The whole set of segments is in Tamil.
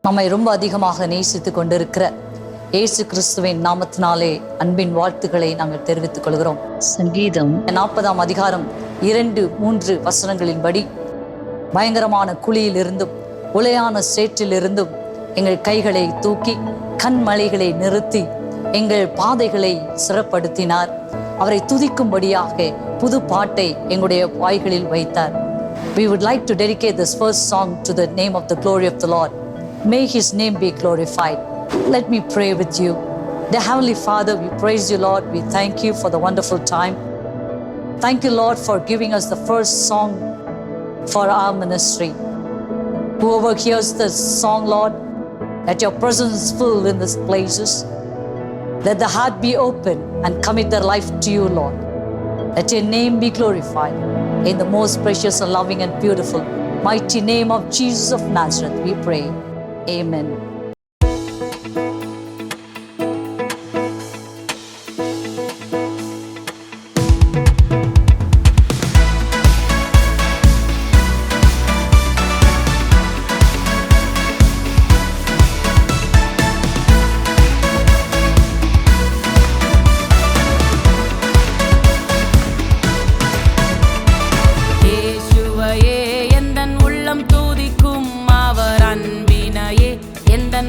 நம்மை ரொம்ப அதிகமாக நேசித்து கொண்டிருக்கிற இயேசு கிறிஸ்துவின் நாமத்தினாலே அன்பின் வாழ்த்துக்களை நாங்கள் தெரிவித்துக் கொள்கிறோம். சங்கீதம் 40ஆம் அதிகாரம் 2-3 வசனங்களின்படி பயங்கரமான குழியிலிருந்தும் உளையான சேற்றிலிருந்தும் எங்கள் கைகளை தூக்கி கண்மலைகளை நிறுத்தி எங்கள் பாதைகளை சிறப்படுத்தினார். அவரை துதிக்கும்படியாக புது பாட்டை எங்களுடைய வாய்களில் வைத்தார். We would like to dedicate this first song to the name of the glory of the Lord. May His name be glorified. Let me pray with you. Dear Heavenly Father, we praise you, Lord. We thank you for the wonderful time. Thank you, Lord, for giving us the first song for our ministry. Whoever hears this song, Lord, let your presence fill in these places. Let the heart be open and commit their life to you, Lord. Let your name be glorified. In the most precious and loving and beautiful, mighty name of Jesus of Nazareth, we pray. Amen.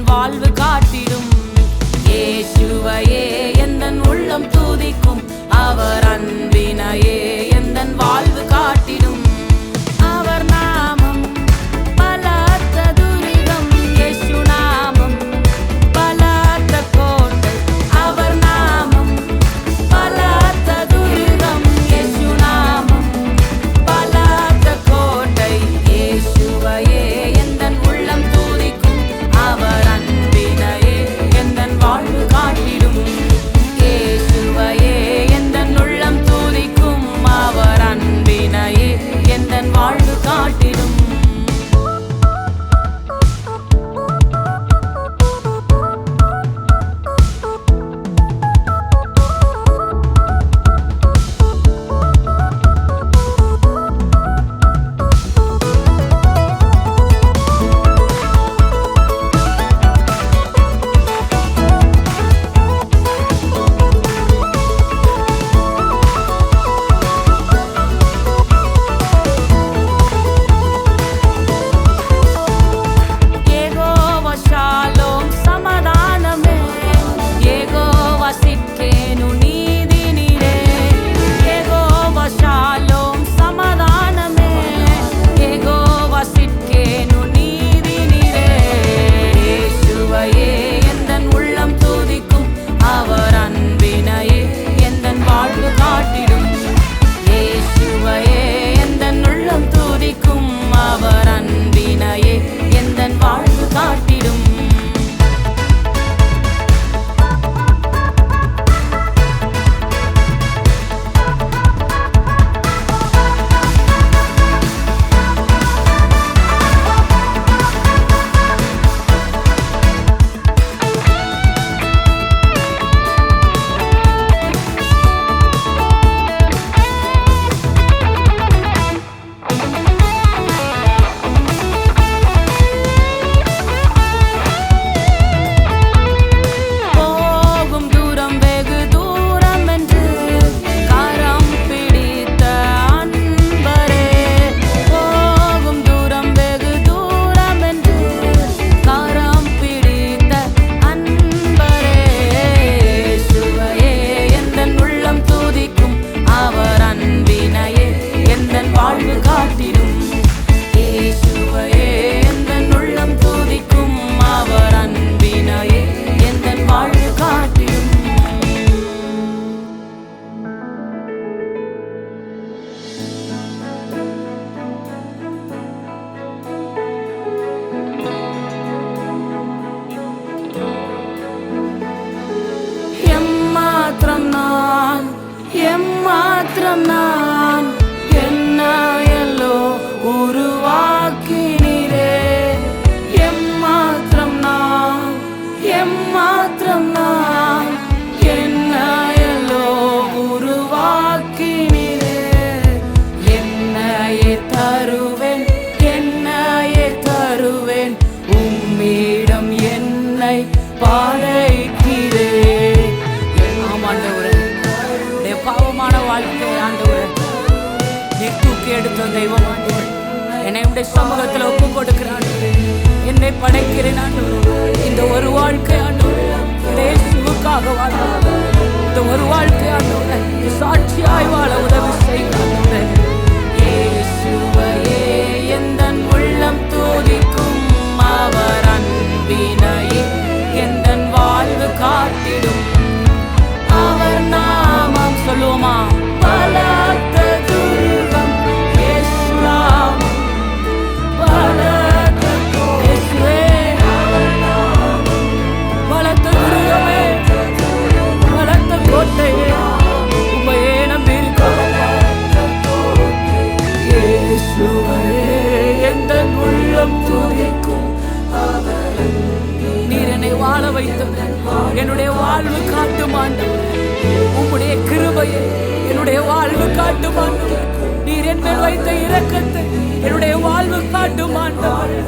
வாழ்வு காட்டிடும் இயேசுவையே எந்தன் உள்ளம் துதிக்கும் அவர் அன்பினையே எந்தன் வாழ்வு காட்டிடும் அவர் நாமம் பலத்த துரிகம் இயேசு நாமம் பலத்த கோட்டை அவர் நாமம் பலத்த துரிகம் இயேசு நாமம் பலத்த கோட்டை இயேசுவையே எந்தன் உள்ளம் துதிக்கும் அவர் வாழ்வு காட்டிடும் இயேசுவையே எந்தன் உள்ளம் துதிக்கும் அவர் அன்பினையே எந்தன் வாழ்வு காட்டிடும். எடுத்த தெய்வம் ஆண்டவரே. என்னை உடைய சமூகத்தில் ஒப்பு கொடுக்கிறான். என்னை படைக்கிறேன் ஆண்டவரே. இந்த ஒரு வாழ்க்கை ஆண்டவரே இயேசுவுக்காக வாழ்கிறேன். இந்த ஒரு வாழ்க்கை ஆண்டவரே சாட்சியாய் வாழ உதவி செய்கிறேன். இயேசுவையே எந்தன் உள்ளம் துதிக்கும், அவர் அன்பினையே எந்தன் வாழ்வு காட்டிடும். அவர் நாமம் சொல்லுவோமா? பலத்த துருகம் இயேசு நாமம், பலத்த இயேசுவே, பலத்த துருகமே, பலத்த கோட்டையே, உம்மையே நம்பியிருக்கிறோம். இயேசுவையே எந்தன் உள்ளம் துதிக்கும், நீர் என்னை வாழ வைத்தவர். என்னுடைய வாழ்வு காட்டும் ஆண்டவரே, உம்முடைய கிருபையை என்னுடைய வாழ்வு காட்டும் ஆண்டவரே. நீர் என் மேல் வைத்த இரக்கத்தை என்னுடைய வாழ்வு காட்டும் ஆண்டவரே.